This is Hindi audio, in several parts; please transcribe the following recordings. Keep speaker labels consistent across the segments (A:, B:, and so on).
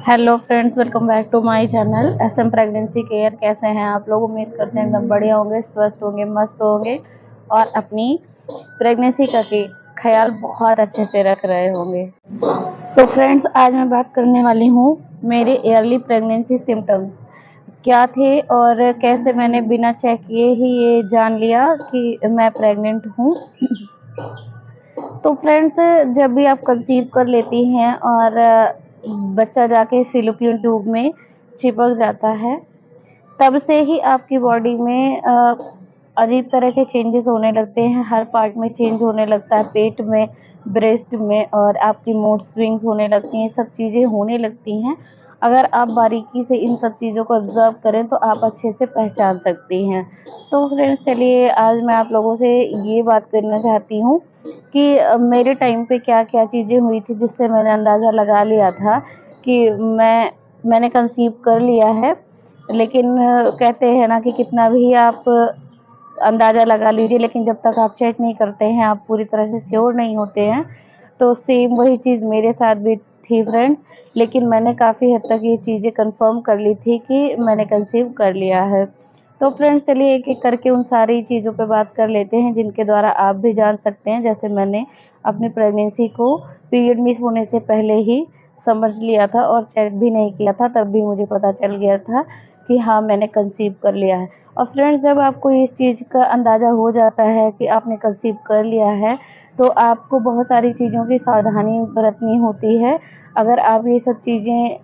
A: Hello friends, welcome back to my channel SM pregnancy care. कैसे हैं आप लोग? उम्मीद करते हैं एकदम बढ़िया होंगे, स्वस्थ होंगे, मस्त होंगे और अपनी प्रेगनेंसी का के ख्याल बहुत अच्छे से रख रहे होंगे। तो फ्रेंड्स, आज मैं बात करने वाली हूँ मेरे अर्ली प्रेगनेंसी सिम्टम्स क्या थे और कैसे मैंने बिना चेक किए ही ये जान लिया कि मैं प्रेग्नेंट हूँ। तो फ्रेंड्स, जब भी आप कंसीव कर लेती हैं और बच्चा जाके फिलिपियन ट्यूब में चिपक जाता है, तब से ही आपकी बॉडी में अजीब तरह के चेंजेस होने लगते हैं। हर पार्ट में चेंज होने लगता है, पेट में, ब्रेस्ट में, और आपकी मूड स्विंग्स होने लगती हैं, सब चीज़ें होने लगती हैं। अगर आप बारीकी से इन सब चीज़ों को ऑब्जर्व करें तो आप अच्छे से पहचान सकती हैं। तो फ्रेंड्स, चलिए आज मैं आप लोगों से ये बात करना चाहती हूँ कि मेरे टाइम पे क्या-क्या चीज़ें हुई थी जिससे मैंने अंदाज़ा लगा लिया था कि मैंने कंसीव कर लिया है। लेकिन कहते हैं ना कि कितना भी आप अंदाज़ा लगा लीजिए, लेकिन जब तक आप चेक नहीं करते हैं, आप पूरी तरह से श्योर नहीं होते हैं। तो सेम वही चीज़ मेरे साथ भी थी फ्रेंड्स, लेकिन मैंने काफ़ी हद तक ये चीज़ें कंफर्म कर ली थी कि मैंने कंसीव कर लिया है। तो फ्रेंड्स, चलिए एक-एक करके उन सारी चीज़ों पे बात कर लेते हैं जिनके द्वारा आप भी जान सकते हैं। जैसे मैंने अपनी प्रेगनेंसी को पीरियड मिस होने से पहले ही समझ लिया था और चेक भी नहीं किया था, तब भी मुझे पता चल गया था कि हाँ, मैंने कंसीव कर लिया है। और फ्रेंड्स, जब आपको इस चीज़ का अंदाज़ा हो जाता है कि आपने कंसीव कर लिया है, तो आपको बहुत सारी चीज़ों की सावधानी बरतनी होती है। अगर आप ये सब चीज़ें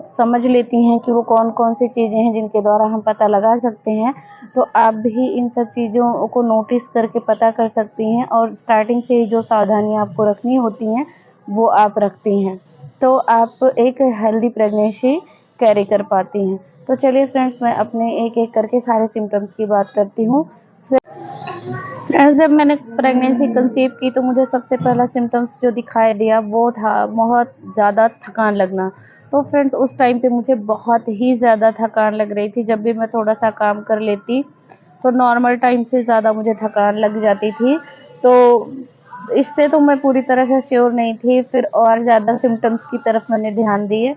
A: समझ लेती हैं कि वो कौन-कौन सी चीज़ें हैं जिनके द्वारा हम पता लगा सकते हैं, तो आप भी इन सब चीज़ों को नोटिस करके पता कर सकती हैं और स्टार्टिंग से ही जो सावधानियाँ आपको रखनी होती हैं, वो आप रखती हैं। तो आप एक हेल्दी प्रेगनेंसी कैरी कर पाती हैं। तो चलिए फ्रेंड्स, मैं अपने एक-एक करके सारे सिम्पटम्स की बात करती हूँ। फ्रेंड्स, जब मैंने प्रेगनेंसी कंसीव की तो मुझे सबसे पहला सिम्पटम्स जो दिखाई दिया वो था बहुत ज़्यादा थकान लगना। तो फ्रेंड्स, उस टाइम पे मुझे बहुत ही ज़्यादा थकान लग रही थी। जब भी मैं थोड़ा-सा काम कर लेती तो नॉर्मल टाइम से ज़्यादा मुझे थकान लग जाती थी। तो इससे तो मैं पूरी तरह से श्योर नहीं थी, फिर और ज़्यादा सिम्पटम्स की तरफ मैंने ध्यान दिए।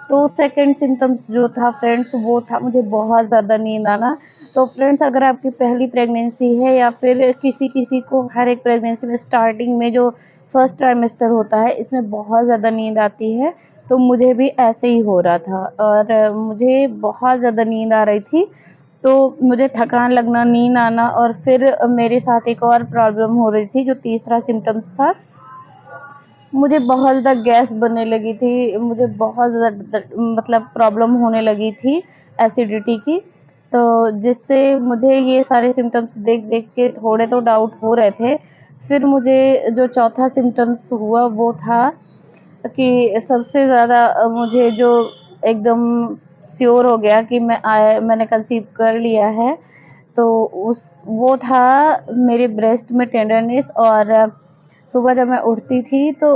A: तो सेकंड सिम्पटम्स जो था फ्रेंड्स, वो था मुझे बहुत ज़्यादा नींद आना। तो फ्रेंड्स, अगर आपकी पहली प्रेगनेंसी है या फिर किसी-किसी को हर एक प्रेगनेंसी में स्टार्टिंग में जो फर्स्ट ट्राइमेस्टर होता है, इसमें बहुत ज़्यादा नींद आती है। तो मुझे भी ऐसे ही हो रहा था और मुझे बहुत ज़्यादा नींद आ रही थी। तो मुझे थकान लगना, नींद आना और फिर मेरे साथ एक और प्रॉब्लम हो रही थी जो तीसरा सिम्पटम्स था, मुझे बहुत ज़्यादा गैस बनने लगी थी, मुझे बहुत ज़्यादा मतलब प्रॉब्लम होने लगी थी एसिडिटी की। तो जिससे मुझे ये सारे सिम्पटम्स देख-देख के थोड़े तो डाउट हो रहे थे। फिर मुझे जो चौथा सिम्पटम्स हुआ वो था कि सबसे ज़्यादा मुझे जो एकदम श्योर हो गया कि मैंने कंसीव कर लिया है, तो उस वो था मेरे ब्रेस्ट में टेंडरनेस और सुबह जब मैं उठती थी तो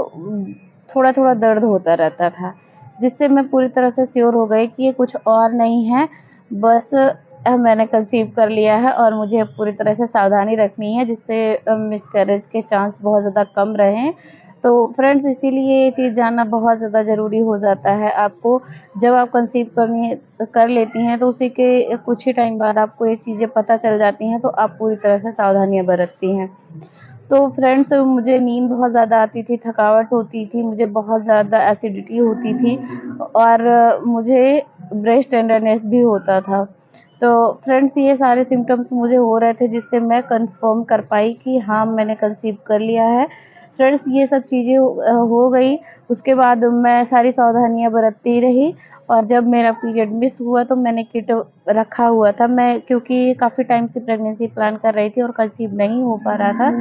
A: थोड़ा-थोड़ा दर्द होता रहता था, जिससे मैं पूरी तरह से श्योर हो गई कि ये कुछ और नहीं है, बस मैंने कंसीव कर लिया है और मुझे अब पूरी तरह से सावधानी रखनी है जिससे मिसकैरेज के चांस बहुत ज़्यादा कम रहें। तो फ्रेंड्स, इसीलिए ये चीज़ जानना बहुत ज़्यादा ज़रूरी हो जाता है आपको। जब आप कंसीव कर लेती हैं तो उसी के कुछ ही टाइम बाद आपको ये चीज़ें पता चल जाती हैं, तो आप पूरी तरह से सावधानियाँ बरतती हैं। तो फ्रेंड्स, मुझे नींद बहुत ज़्यादा आती थी, थकावट होती थी, मुझे बहुत ज़्यादा एसिडिटी होती थी और मुझे ब्रेस्ट टेंडरनेस भी होता था। तो फ्रेंड्स, ये सारे सिम्पटम्स मुझे हो रहे थे जिससे मैं कन्फर्म कर पाई कि हाँ, मैंने कंसीव कर लिया है। फ्रेंड्स, ये सब चीज़ें हो गई, उसके बाद मैं सारी सावधानियाँ बरतती रही और जब मेरा पीरियड मिस हुआ तो मैंने किट रखा हुआ था। मैं क्योंकि काफ़ी टाइम से प्रेगनेंसी प्लान कर रही थी और कंसीव नहीं हो पा रहा था,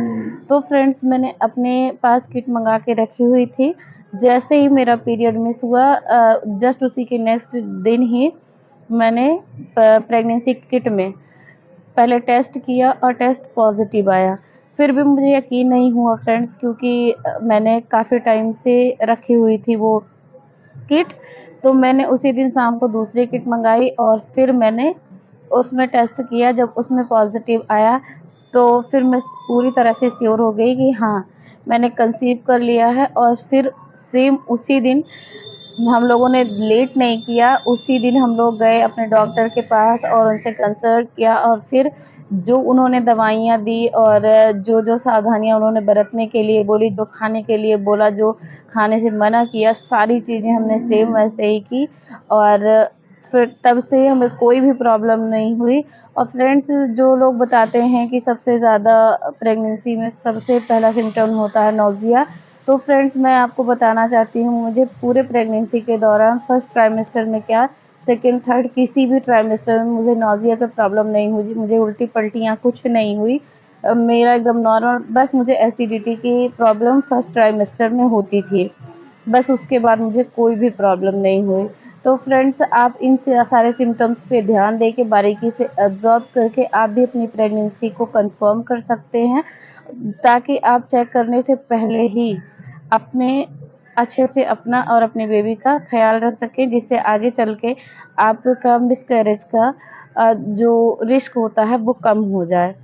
A: तो फ्रेंड्स मैंने अपने पास किट मँगा के रखी हुई थी। जैसे ही मेरा पीरियड मिस हुआ जस्ट उसी के नेक्स्ट दिन ही मैंने प्रेगनेंसी किट में पहले टेस्ट किया और टेस्ट पॉज़िटिव आया। फिर भी मुझे यकीन नहीं हुआ फ्रेंड्स, क्योंकि मैंने काफ़ी टाइम से रखी हुई थी वो किट। तो मैंने उसी दिन शाम को दूसरी किट मँगाई और फिर मैंने उसमें टेस्ट किया। जब उसमें पॉज़िटिव आया तो फिर मैं पूरी तरह से श्योर हो गई कि हाँ, मैंने कंसीव कर लिया है और फिर सेम उसी दिन हम लोगों ने लेट नहीं किया, उसी दिन हम लोग गए अपने डॉक्टर के पास और उनसे कंसल्ट किया और फिर जो उन्होंने दवाइयाँ दी और जो सावधानियाँ उन्होंने बरतने के लिए बोली, जो खाने के लिए बोला, जो खाने से मना किया, सारी चीज़ें हमने सेम वैसे ही की और फिर तब से हमें कोई भी प्रॉब्लम नहीं हुई। और फ्रेंड्स, जो लोग बताते हैं कि सबसे ज़्यादा प्रेगनेंसी में सबसे पहला सिम्पटम होता है नौज़िया, तो फ्रेंड्स मैं आपको बताना चाहती हूँ, मुझे पूरे प्रेगनेंसी के दौरान फर्स्ट ट्राइमेस्टर में क्या, सेकंड थर्ड किसी भी ट्राइमेस्टर में मुझे नौज़िया का प्रॉब्लम नहीं हुई, मुझे उल्टी पल्टियाँ कुछ नहीं हुई। मेरा एकदम नॉर्मल, बस मुझे एसिडिटी की प्रॉब्लम फर्स्ट ट्राइमेस्टर में होती थी, बस उसके बाद मुझे कोई भी प्रॉब्लम नहीं हुई। तो फ्रेंड्स, आप इन सारे सिम्टम्स पे ध्यान दे के बारीकी से ऑब्ज़र्व करके आप भी अपनी प्रेगनेंसी को कंफर्म कर सकते हैं, ताकि आप चेक करने से पहले ही अपने अच्छे से अपना और अपने बेबी का ख्याल रख सकें, जिससे आगे चल के आपका मिसकैरेज का जो रिस्क होता है वो कम हो जाए।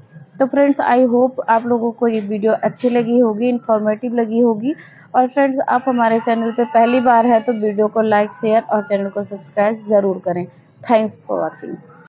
A: तो फ्रेंड्स, आई होप आप लोगों को ये वीडियो अच्छी लगी होगी, इन्फॉर्मेटिव लगी होगी। और फ्रेंड्स, आप हमारे चैनल पे पहली बार हैं तो वीडियो को लाइक, शेयर और चैनल को सब्सक्राइब ज़रूर करें। Thanks for watching.